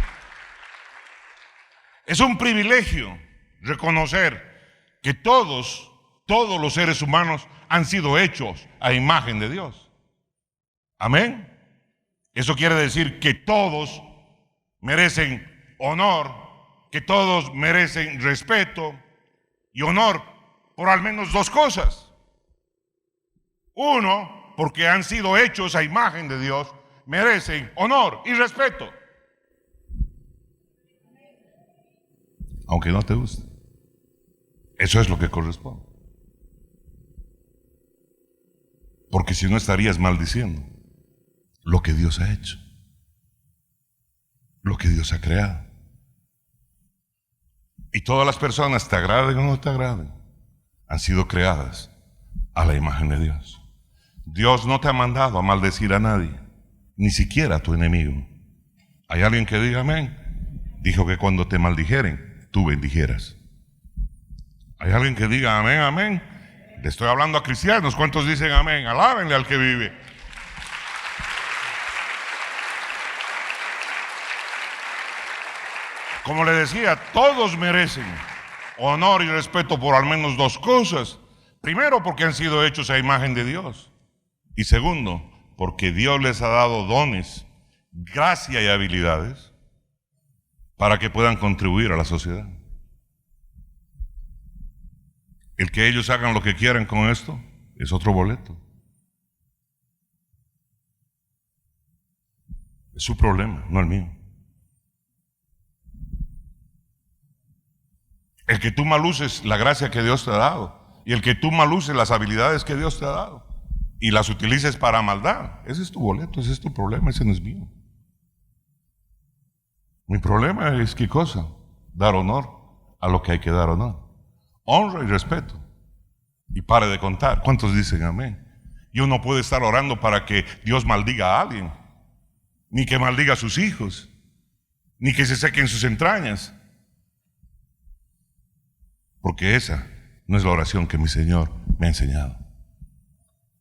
[SPEAKER 1] Es un privilegio reconocer que todos los seres humanos han sido hechos a imagen de Dios. Amén. Eso quiere decir que todos merecen honor, que todos merecen respeto y honor por al menos dos cosas. Uno, porque han sido hechos a imagen de Dios, merecen honor y respeto. aunque no te guste. Eso es lo que corresponde. Porque si no estarías maldiciendo lo que Dios ha hecho, lo que Dios ha creado. Y todas las personas, te agraden o no te agraden, han sido creadas a la imagen de Dios. Dios no te ha mandado a maldecir a nadie, ni siquiera a tu enemigo. ¿Hay alguien que diga amén? Dijo que cuando te maldijeren, tú bendijeras. ¿Hay alguien que diga amén, amén? Le estoy hablando a cristianos. ¿Cuántos dicen amén? Alábenle al que vive. Como le decía, todos merecen honor y respeto por al menos dos cosas. Primero, porque han sido hechos a imagen de Dios. Y segundo, porque Dios les ha dado dones, gracia y habilidades para que puedan contribuir a la sociedad. El que ellos hagan lo que quieran con esto es otro boleto. Es su problema, no el mío. El que tú mal uses la gracia que Dios te ha dado y el que tú mal uses las habilidades que Dios te ha dado y las utilices para maldad, ese es tu boleto, ese es tu problema, ese no es mío. Mi problema es ¿qué cosa? Dar honor a lo que hay que dar honor. Honra y respeto. Y pare de contar. ¿Cuántos dicen amén? Y uno puede estar orando para que Dios maldiga a alguien, ni que maldiga a sus hijos, ni que se sequen sus entrañas. Porque esa no es la oración que mi Señor me ha enseñado.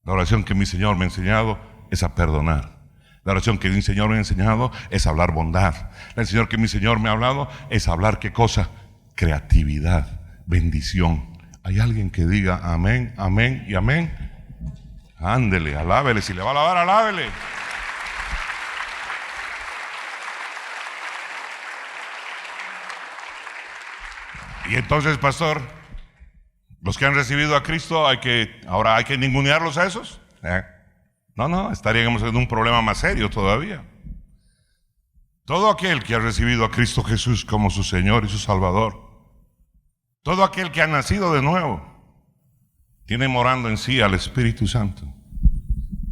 [SPEAKER 1] La oración que mi Señor me ha enseñado es a perdonar. La oración que mi Señor me ha enseñado es hablar bondad. La oración que mi Señor me ha hablado es hablar ¿qué cosa? Creatividad, bendición. ¿Hay alguien que diga amén, amén y amén? Ándele, alábele. Si le va a alabar, alábele. Y entonces, pastor, los que han recibido a Cristo, ahora hay que ningunearlos a esos. No, estaríamos en un problema más serio todavía. Todo aquel que ha recibido a Cristo Jesús como su Señor y su Salvador, todo aquel que ha nacido de nuevo, tiene morando en sí al Espíritu Santo.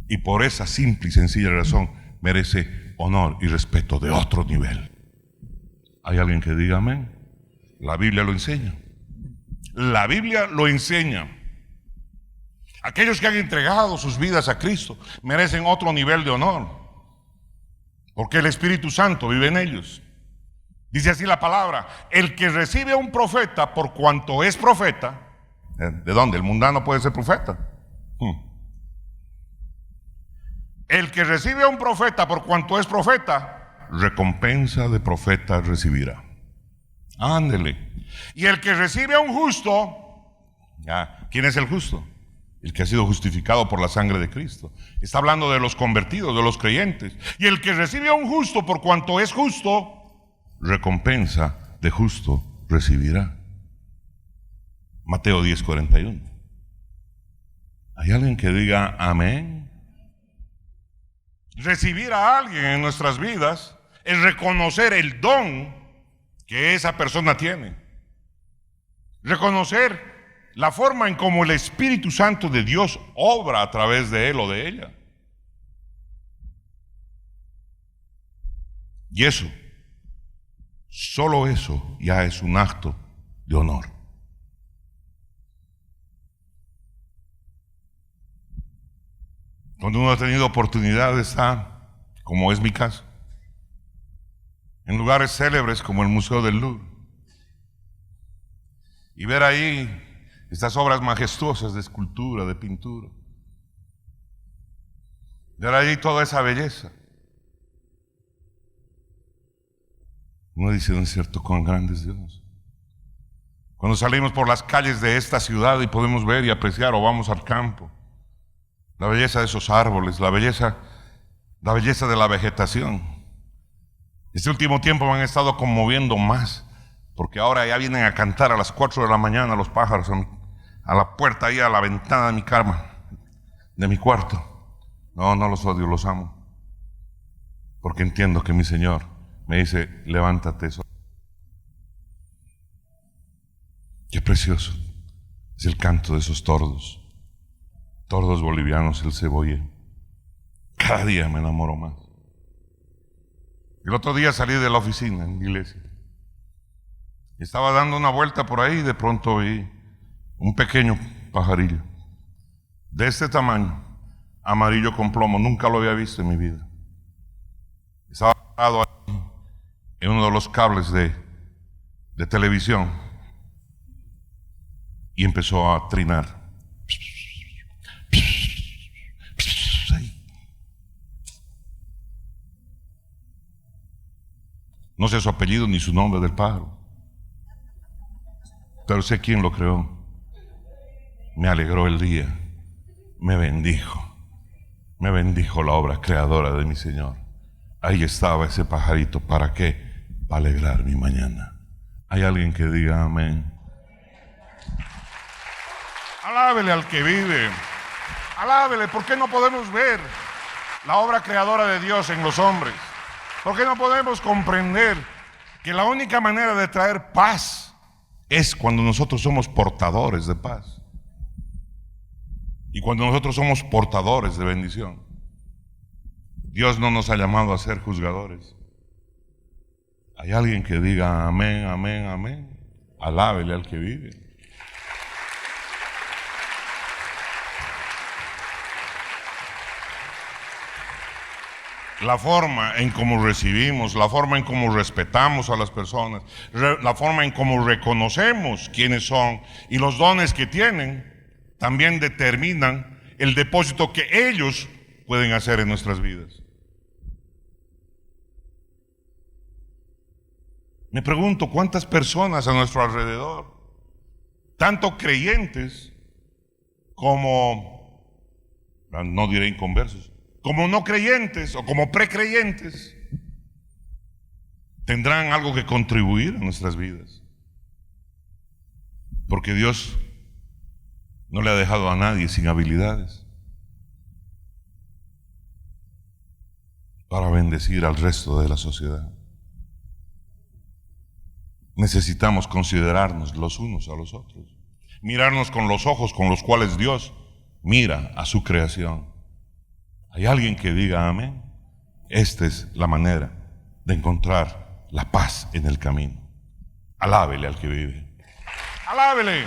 [SPEAKER 1] Y por esa simple y sencilla razón merece honor y respeto de otro nivel. ¿Hay alguien que diga amén? La Biblia lo enseña. La Biblia lo enseña. Aquellos que han entregado sus vidas a Cristo merecen otro nivel de honor, porque el Espíritu Santo vive en ellos. Dice así la palabra: el que recibe a un profeta por cuanto es profeta. ¿De dónde? El mundano puede ser profeta. El que recibe a un profeta por cuanto es profeta, recompensa de profeta recibirá. Ándele. Y el que recibe a un justo, ¿quién es el justo? El que ha sido justificado por la sangre de Cristo. Está hablando de los convertidos, de los creyentes. Y el que recibe a un justo por cuanto es justo, recompensa de justo recibirá. Mateo 10:41. ¿Hay alguien que diga amén? Recibir a alguien en nuestras vidas es reconocer el don que esa persona tiene. Reconocer la forma en cómo el Espíritu Santo de Dios obra a través de él o de ella. Y eso, solo eso ya es un acto de honor. Cuando uno ha tenido oportunidad de estar, como es mi caso, en lugares célebres como el Museo del Louvre, y ver ahí estas obras majestuosas de escultura, de pintura, ver ahí toda esa belleza, uno dice, ¿no es cierto cuán grande es Dios? Cuando salimos por las calles de esta ciudad y podemos ver y apreciar, o vamos al campo, la belleza de esos árboles, la belleza de la vegetación. Este último tiempo me han estado conmoviendo más, porque ahora ya vienen a cantar a las 4 de la mañana los pájaros a la puerta, ahí a la ventana de mi cama, de mi cuarto. No los odio, los amo, porque entiendo que mi Señor me dice, levántate. precioso es el canto de esos tordos bolivianos, el cebolla. Cada día me enamoro más. El otro día salí de la oficina en la iglesia. Estaba dando una vuelta por ahí y de pronto vi un pequeño pajarillo de este tamaño, amarillo con plomo. Nunca lo había visto en mi vida. Estaba parado ahí en uno de los cables de televisión y empezó a trinar. No sé su apellido ni su nombre del pájaro, pero sé quién lo creó. Me alegró el día, me bendijo la obra creadora de mi Señor. Ahí estaba ese pajarito. ¿Para qué? Para alegrar mi mañana. ¿Hay alguien que diga amén? Alábele al que vive. Alábele. ¿Por qué no podemos ver la obra creadora de Dios en los hombres? ¿Por qué no podemos comprender que la única manera de traer paz es cuando nosotros somos portadores de paz? Y cuando nosotros somos portadores de bendición. Dios no nos ha llamado a ser juzgadores. ¿Hay alguien que diga amén, amén, amén? Alábele al que vive. La forma en cómo recibimos, la forma en cómo respetamos a las personas, la forma en cómo reconocemos quiénes son y los dones que tienen, también determinan el depósito que ellos pueden hacer en nuestras vidas. Me pregunto cuántas personas a nuestro alrededor, tanto creyentes como, no diré inconversos, como no creyentes o como precreyentes, tendrán algo que contribuir a nuestras vidas. Porque Dios no le ha dejado a nadie sin habilidades para bendecir al resto de la sociedad. Necesitamos considerarnos los unos a los otros, mirarnos con los ojos con los cuales Dios mira a su creación. ¿Hay alguien que diga amén? Esta es la manera de encontrar la paz en el camino. Alábele al que vive. Alábele.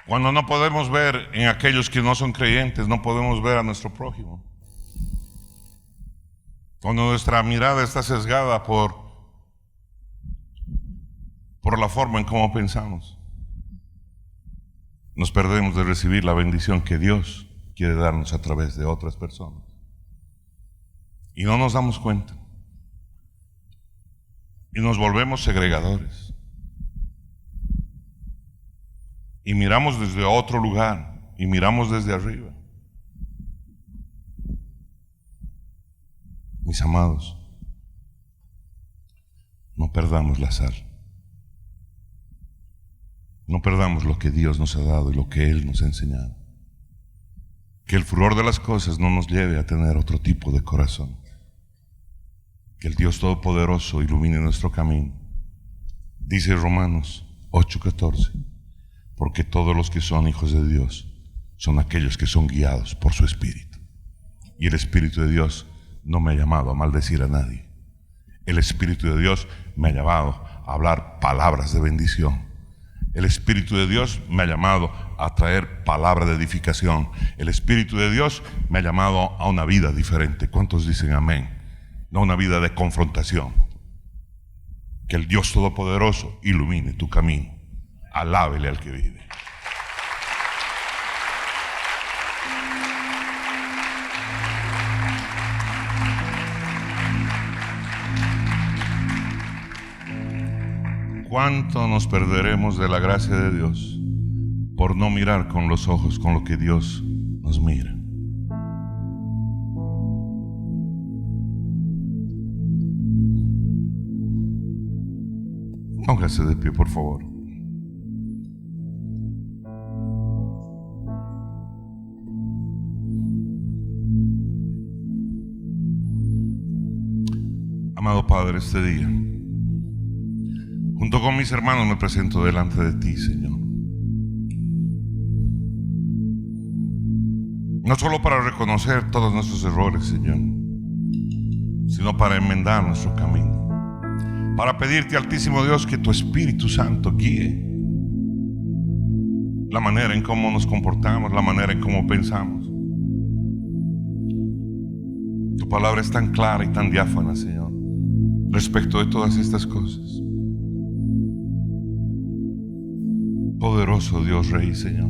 [SPEAKER 1] Cuando no podemos ver en aquellos que no son creyentes, no podemos ver a nuestro prójimo. Cuando nuestra mirada está sesgada por la forma en cómo pensamos, nos perdemos de recibir la bendición que Dios quiere darnos a través de otras personas. Y no nos damos cuenta. Y nos volvemos segregadores. Y miramos desde otro lugar, y miramos desde arriba. Mis amados, no perdamos la sal. No perdamos lo que Dios nos ha dado y lo que Él nos ha enseñado. Que el furor de las cosas no nos lleve a tener otro tipo de corazón. Que el Dios Todopoderoso ilumine nuestro camino. Dice Romanos 8:14, porque todos los que son hijos de Dios son aquellos que son guiados por su Espíritu. Y el Espíritu de Dios no me ha llamado a maldecir a nadie. El Espíritu de Dios me ha llamado a hablar palabras de bendición. El Espíritu de Dios me ha llamado a traer palabra de edificación. El Espíritu de Dios me ha llamado a una vida diferente. ¿Cuántos dicen amén? No una vida de confrontación. Que el Dios Todopoderoso ilumine tu camino. Alábele al que vive. ¿Cuánto nos perderemos de la gracia de Dios por no mirar con los ojos con lo que Dios nos mira? Póngase de pie, por favor. Amado Padre, este día, junto con mis hermanos, me presento delante de ti, Señor. No solo para reconocer todos nuestros errores, Señor, sino para enmendar nuestro camino. Para pedirte, Altísimo Dios, que tu Espíritu Santo guíe la manera en cómo nos comportamos, la manera en cómo pensamos. Tu palabra es tan clara y tan diáfana, Señor, respecto de todas estas cosas. Poderoso Dios Rey, Señor,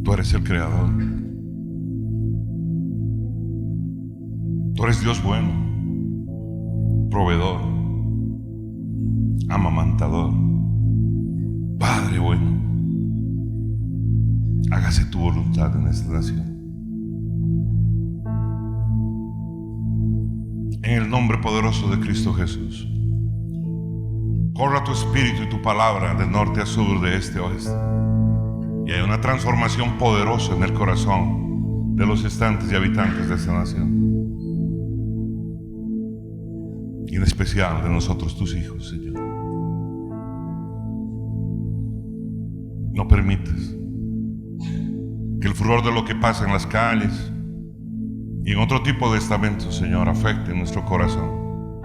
[SPEAKER 1] tú eres el Creador. Tú eres Dios bueno, proveedor, amamantador, Padre bueno. Hágase tu voluntad en esta nación. En el nombre poderoso de Cristo Jesús, corra tu espíritu y tu palabra de norte a sur, de este a oeste, y hay una transformación poderosa en el corazón de los estantes y habitantes de esta nación, y en especial de nosotros, tus hijos, Señor. No permitas que el furor de lo que pasa en las calles y en otro tipo de estamentos, Señor, afecte nuestro corazón.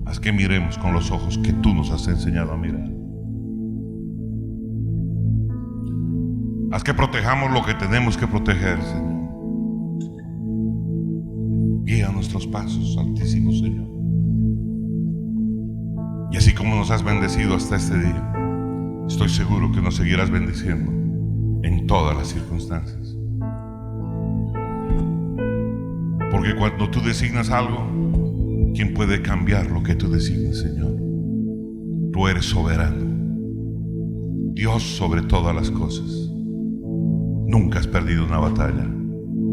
[SPEAKER 1] Haz que miremos con los ojos que tú nos has enseñado a mirar. Haz que protejamos lo que tenemos que proteger, Señor. Guía nuestros pasos, Altísimo Señor. Y así como nos has bendecido hasta este día, estoy seguro que nos seguirás bendiciendo en todas las circunstancias. Porque cuando tú designas algo, ¿quién puede cambiar lo que tú designas, Señor? Tú eres soberano, Dios sobre todas las cosas. Nunca has perdido una batalla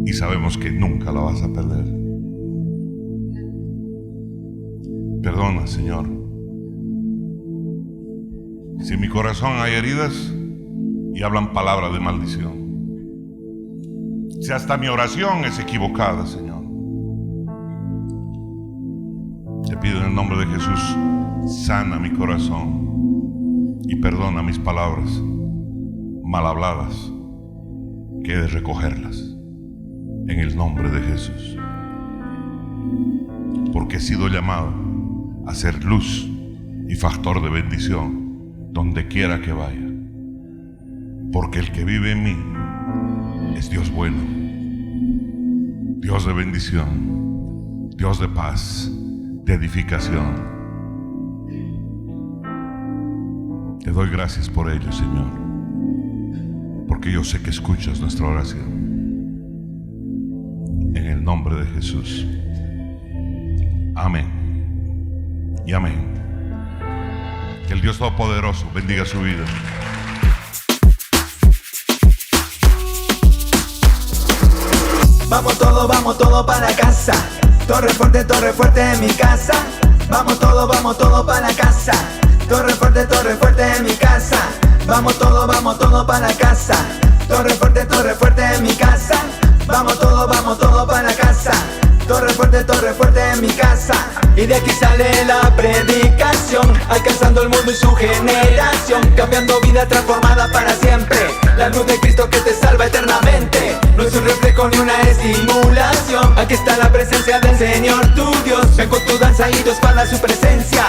[SPEAKER 1] y sabemos que nunca la vas a perder. Perdona, Señor, si en mi corazón hay heridas y hablan palabras de maldición. Si hasta mi oración es equivocada, Señor, te pido en el nombre de Jesús, sana mi corazón y perdona mis palabras mal habladas, que he de recogerlas en el nombre de Jesús. Porque he sido llamado a ser luz y factor de bendición donde quiera que vaya. Porque el que vive en mí es Dios bueno, Dios de bendición, Dios de paz, de edificación. Te doy gracias por ello, Señor, porque yo sé que escuchas nuestra oración. En el nombre de Jesús. Amén y amén. Que el Dios Todopoderoso bendiga su vida.
[SPEAKER 2] Vamos todo para casa. Torre fuerte en mi casa. Vamos todo para casa. Torre fuerte en mi casa. Vamos todo para casa. Torre fuerte en mi casa. Vamos todo para casa. Torre fuerte en mi casa. Y de aquí sale la predicación, alcanzando el mundo y su generación, cambiando vida transformada para siempre. La luz de Cristo que te salva eternamente. No es un reflejo ni una estimulación. Aquí está la presencia del Señor tu Dios. Ven con tu danza y tu espada a su presencia.